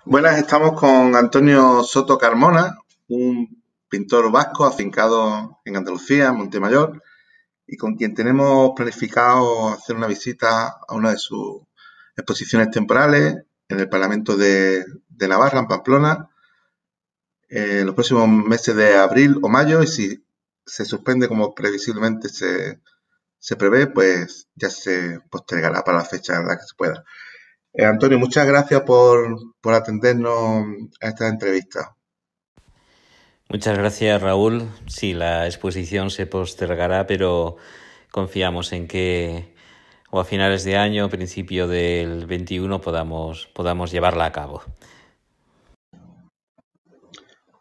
Buenas, estamos con Antonio Soto Carmona, un pintor vasco afincado en Andalucía, en Montemayor, y con quien tenemos planificado hacer una visita a una de sus exposiciones temporales en el Parlamento de Navarra, en Pamplona, en los próximos meses de abril o mayo, y si se suspende como previsiblemente se prevé, pues ya se postergará para la fecha en la que se pueda. Antonio, muchas gracias por atendernos a esta entrevista. Muchas gracias, Raúl. Sí, la exposición se postergará, pero confiamos en que o a finales de año o principio del 21 podamos llevarla a cabo.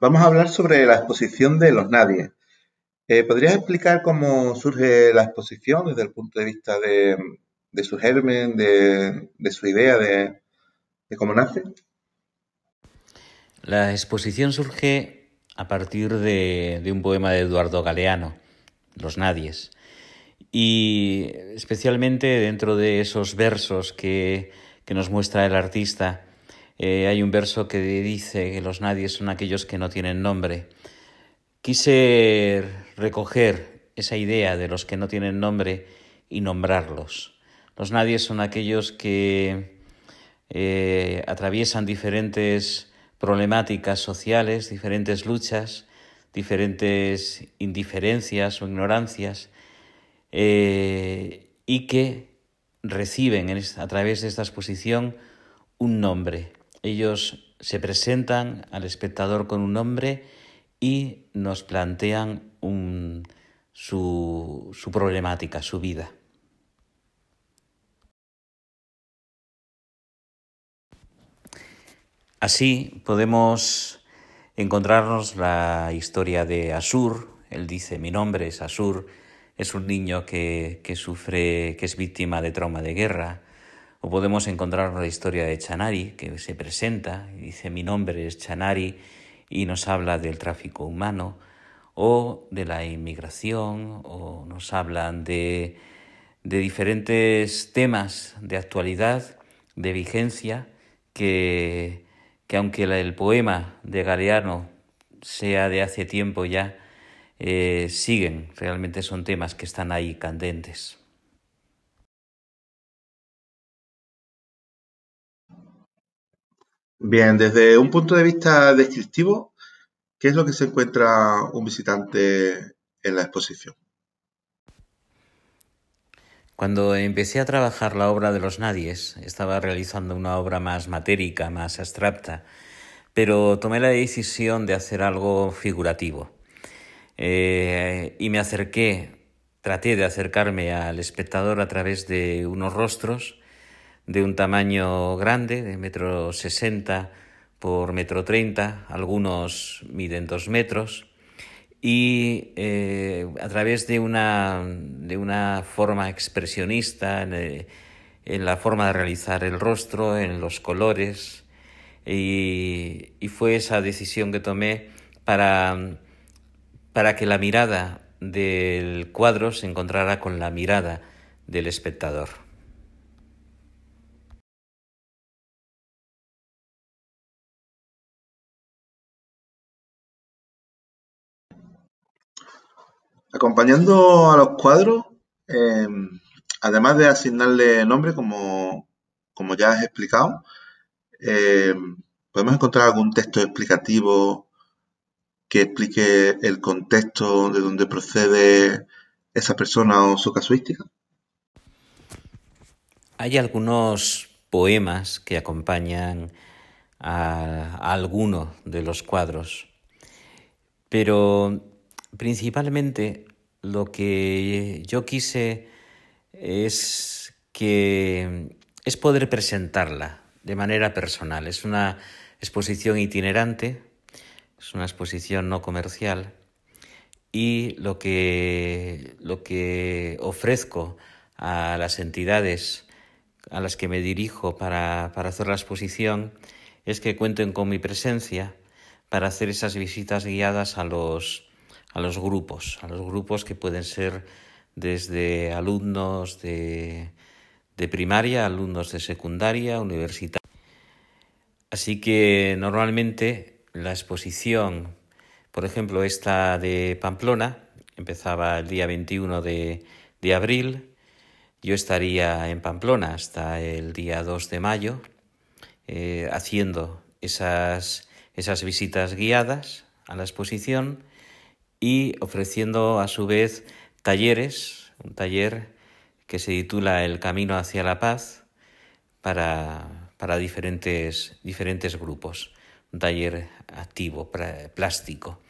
Vamos a hablar sobre la exposición de los Nadies. ¿Podrías explicar cómo surge la exposición desde el punto de vista de su germen, de su idea, de cómo nace? La exposición surge a partir de un poema de Eduardo Galeano, Los Nadies, y especialmente dentro de esos versos que nos muestra el artista, hay un verso que dice que los nadies son aquellos que no tienen nombre. Quise recoger esa idea de los que no tienen nombre y nombrarlos. Los nadies son aquellos que atraviesan diferentes problemáticas sociales, diferentes luchas, diferentes indiferencias o ignorancias, y que reciben a través de esta exposición un nombre. Ellos se presentan al espectador con un nombre y nos plantean su problemática, su vida. Así podemos encontrarnos la historia de Asur. Él dice: mi nombre es Asur. Es un niño que sufre, que es víctima de trauma de guerra. O podemos encontrar la historia de Chanari, que se presenta y dice: mi nombre es Chanari, y nos habla del tráfico humano, o de la inmigración, o nos hablan de diferentes temas de actualidad, de vigencia, que aunque el poema de Galeano sea de hace tiempo ya, siguen, realmente son temas que están ahí candentes. Bien, desde un punto de vista descriptivo, ¿qué es lo que se encuentra un visitante en la exposición? Cuando empecé a trabajar la obra de los Nadies, estaba realizando una obra más matérica, más abstracta, pero tomé la decisión de hacer algo figurativo. Y traté de acercarme al espectador a través de unos rostros de un tamaño grande, de 1,60 m por 1,30 m, algunos miden 2 metros, y a través de una forma expresionista en la forma de realizar el rostro, en los colores, y fue esa decisión que tomé para que la mirada del cuadro se encontrara con la mirada del espectador. Acompañando a los cuadros, eh, además de asignarle nombre, como ya has explicado, eh, podemos encontrar algún texto explicativo que explique el contexto de donde procede esa persona o su casuística. Hay algunos poemas que acompañan a alguno de los cuadros, pero principalmente lo que yo quise es poder presentarla de manera personal. Es una exposición itinerante, es una exposición no comercial, y lo que ofrezco a las entidades a las que me dirijo para hacer la exposición es que cuenten con mi presencia para hacer esas visitas guiadas a los grupos que pueden ser desde alumnos de primaria, alumnos de secundaria, universitaria. Así que normalmente la exposición, por ejemplo, esta de Pamplona, empezaba el día 21 de abril. Yo estaría en Pamplona hasta el día 2 de mayo, haciendo esas visitas guiadas a la exposición y ofreciendo a su vez talleres, un taller que se titula El Camino hacia la Paz para diferentes grupos, un taller activo, plástico.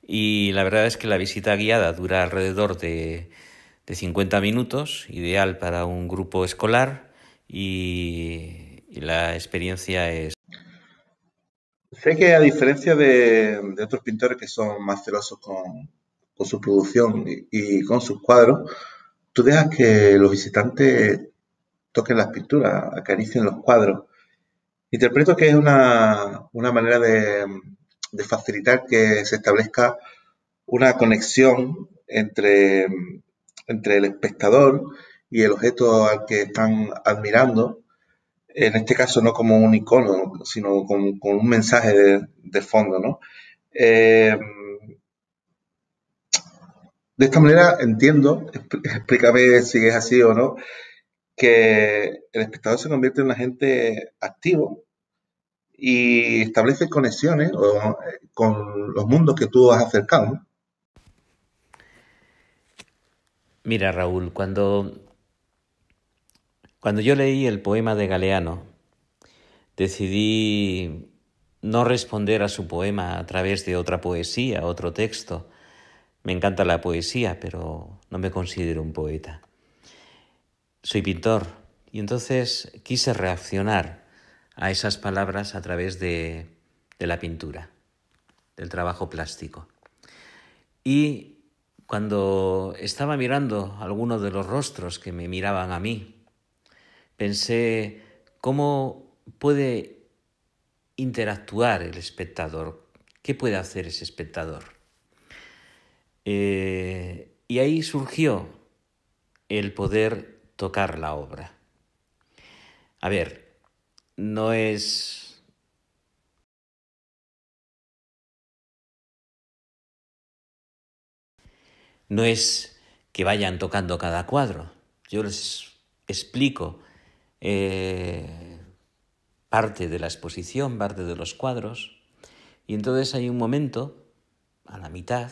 Y la verdad es que la visita guiada dura alrededor de 50 minutos, ideal para un grupo escolar, y la experiencia es... Sé que a diferencia de otros pintores que son más celosos con su producción y con sus cuadros, tú dejas que los visitantes toquen las pinturas, acaricien los cuadros. Interpreto que es una manera de facilitar que se establezca una conexión entre el espectador y el objeto al que están admirando, en este caso no como un icono, sino con un mensaje de fondo, ¿no? De esta manera entiendo, explícame si es así o no, que el espectador se convierte en un agente activo y establece conexiones con los mundos que tú has acercado, ¿no? Mira, Raúl, cuando yo leí el poema de Galeano, decidí no responder a su poema a través de otra poesía, otro texto. Me encanta la poesía, pero no me considero un poeta. Soy pintor y entonces quise reaccionar a esas palabras a través de la pintura, del trabajo plástico. Y cuando estaba mirando algunos de los rostros que me miraban a mí, pensé cómo puede interactuar el espectador, qué puede hacer ese espectador. Y ahí surgió el poder tocar la obra. A ver, no es que vayan tocando cada cuadro. Yo les explico parte de la exposición, parte de los cuadros, y entonces hay un momento, a la mitad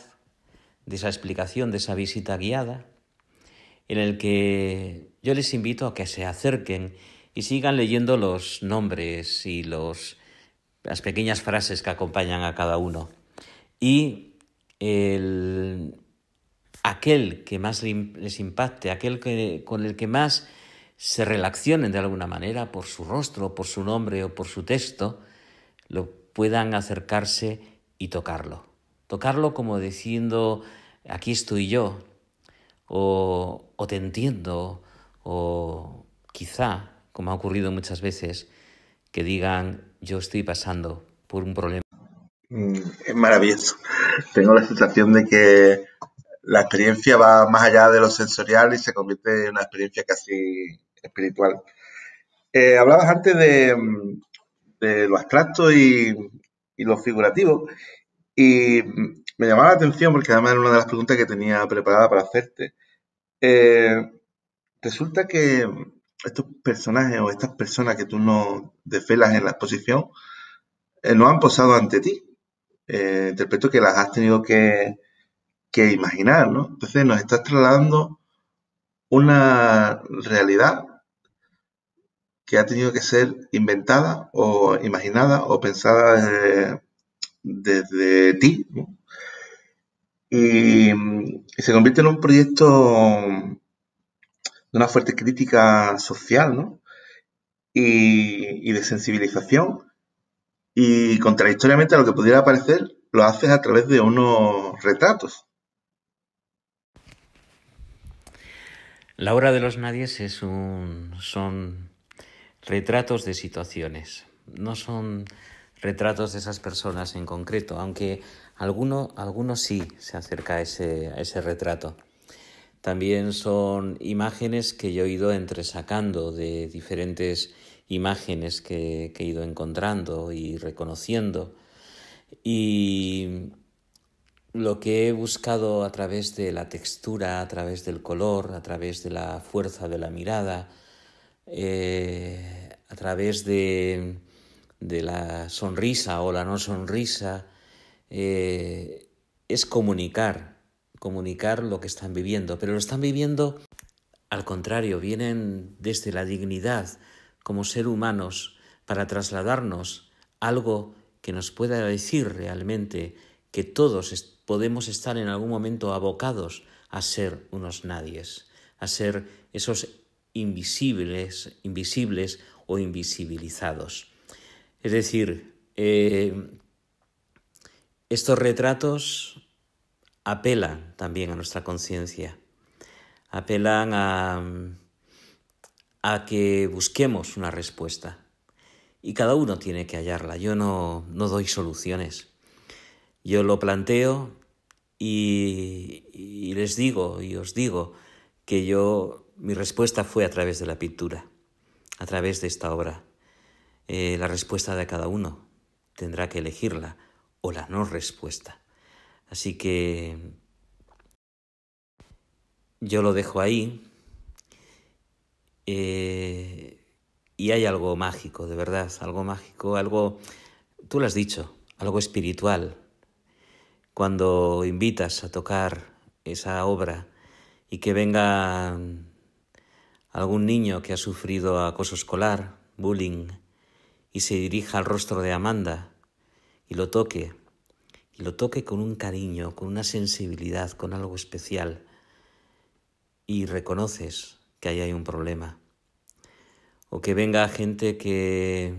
de esa explicación, de esa visita guiada, en el que yo les invito a que se acerquen y sigan leyendo los nombres y las pequeñas frases que acompañan a cada uno. Y aquel que más les impacte, con el que más se relacionen de alguna manera por su rostro, por su nombre o por su texto, lo puedan acercarse y tocarlo. Tocarlo como diciendo, aquí estoy yo, o te entiendo, o quizá, como ha ocurrido muchas veces, que digan, yo estoy pasando por un problema. Es maravilloso. Tengo la sensación de que la experiencia va más allá de lo sensorial y se convierte en una experiencia casi espiritual. Hablabas antes de lo abstracto y lo figurativo y me llamaba la atención porque además era una de las preguntas que tenía preparada para hacerte. Eh, Resulta que estos personajes o estas personas que tú nos desvelas en la exposición no han posado ante ti. Interpreto que las has tenido que imaginar, ¿no? Entonces nos estás trasladando una realidad que ha tenido que ser inventada o imaginada o pensada desde ti, ¿no? Y se convierte en un proyecto de una fuerte crítica social, ¿no? Y de sensibilización. Y contradictoriamente a lo que pudiera parecer, lo haces a través de unos retratos. La obra de los nadies son retratos de situaciones, no son retratos de esas personas en concreto, aunque alguno sí se acerca a ese retrato. También son imágenes que yo he ido entresacando de diferentes imágenes que he ido encontrando y reconociendo. Y lo que he buscado a través de la textura, a través del color, a través de la fuerza de la mirada, a través de la sonrisa o la no sonrisa, es comunicar lo que están viviendo, pero lo están viviendo al contrario, vienen desde la dignidad como ser humanos para trasladarnos algo que nos pueda decir realmente que todos podemos estar en algún momento abocados a ser unos nadies, a ser esos invisibles o invisibilizados. Es decir, estos retratos apelan también a nuestra conciencia, apelan a que busquemos una respuesta y cada uno tiene que hallarla. Yo no doy soluciones, yo lo planteo y les digo y os digo que mi respuesta fue a través de la pintura, a través de esta obra. La respuesta de cada uno tendrá que elegirla o la no respuesta. Así que yo lo dejo ahí y hay algo mágico, de verdad, algo mágico, algo, tú lo has dicho, algo espiritual. Cuando invitas a tocar esa obra y que venga algún niño que ha sufrido acoso escolar, bullying, y se dirija al rostro de Amanda y lo toque con un cariño, con una sensibilidad, con algo especial, y reconoces que ahí hay un problema. O que venga gente que,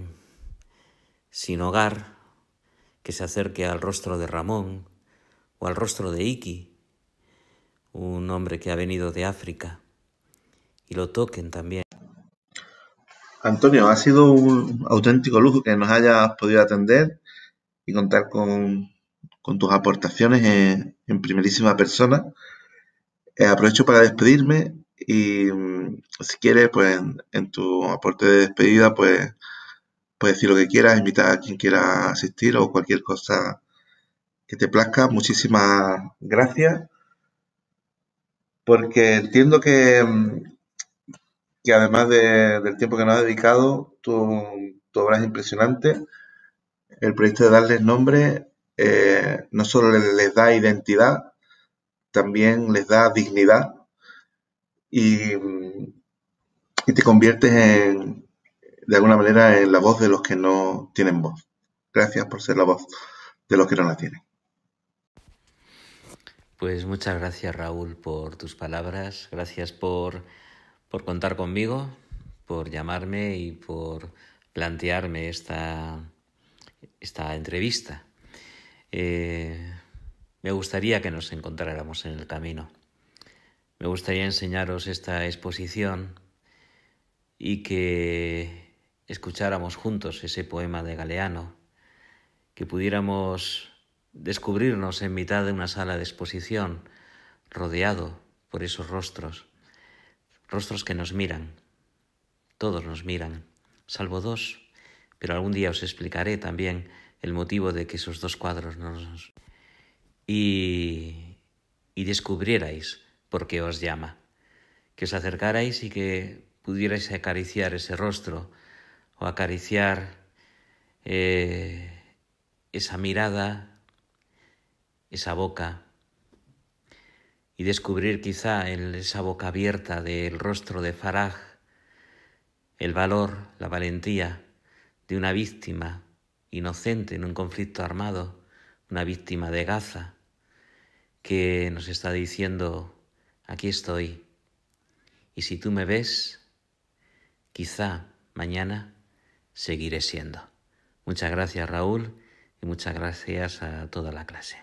sin hogar, que se acerque al rostro de Ramón o al rostro de Iki, un hombre que ha venido de África, y lo toquen también. Antonio, ha sido un auténtico lujo que nos hayas podido atender y contar con tus aportaciones en primerísima persona. Aprovecho para despedirme y si quieres, pues en tu aporte de despedida, pues puedes decir lo que quieras, invitar a quien quiera asistir o cualquier cosa que te plazca. Muchísimas gracias, porque entiendo que además del tiempo que nos has dedicado, tu obra es impresionante. El proyecto de darles nombre no solo les da identidad, también les da dignidad y, y te conviertes de alguna manera en la voz de los que no tienen voz. Gracias por ser la voz de los que no la tienen. Pues muchas gracias, Raúl, por tus palabras, gracias por contar conmigo, por llamarme y por plantearme esta entrevista. Me gustaría que nos encontráramos en el camino. Me gustaría enseñaros esta exposición y que escucháramos juntos ese poema de Galeano, que pudiéramos descubrirnos en mitad de una sala de exposición, rodeado por esos rostros que nos miran, todos nos miran, salvo dos, pero algún día os explicaré también el motivo de que esos dos cuadros nos... Y descubrierais por qué os llama, que os acercarais y que pudierais acariciar ese rostro o acariciar esa mirada, esa boca, y descubrir quizá en esa boca abierta del rostro de Faraj el valor, la valentía de una víctima inocente en un conflicto armado, una víctima de Gaza, que nos está diciendo: aquí estoy, y si tú me ves, quizá mañana seguiré siendo. Muchas gracias, Raúl, y muchas gracias a toda la clase.